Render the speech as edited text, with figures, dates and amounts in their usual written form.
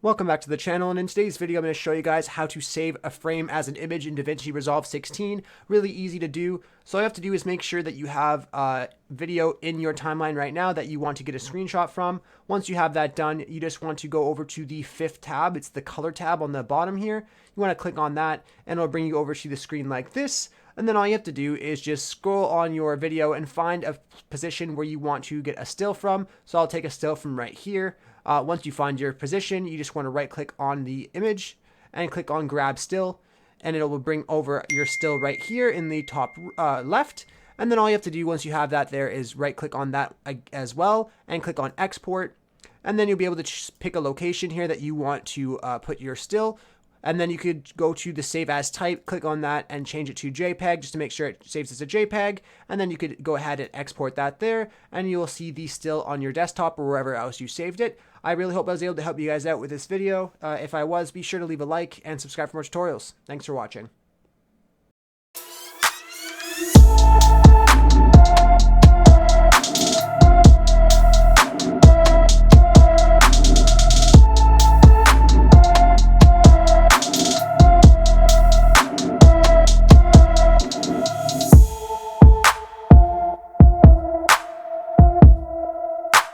Welcome back to the channel, and in today's video I'm going to show you guys how to save a frame as an image in DaVinci Resolve 16. Really easy to do. So all you have to do is make sure that you have a video in your timeline right now that you want to get a screenshot from. Once you have that done, you just want to go over to the 5th tab. It's the color tab on the bottom here. You want to click on that and it'll bring you over to the screen like this. And then all you have to do is just scroll on your video and find a position where you want to get a still from. So I'll take a still from right here. Once you find your position, you just want to right click on the image and click on grab still, and it will bring over your still right here in the top left. And then all you have to do once you have that there is right click on that as well and click on export. And then you'll be able to pick a location here that you want to put your still. And then you could go to the save as type, click on that and change it to JPEG just to make sure it saves as a JPEG. And then you could go ahead and export that there and you will see the still on your desktop or wherever else you saved it. I really hope I was able to help you guys out with this video. If I was, be sure to leave a like and subscribe for more tutorials. Thanks for watching.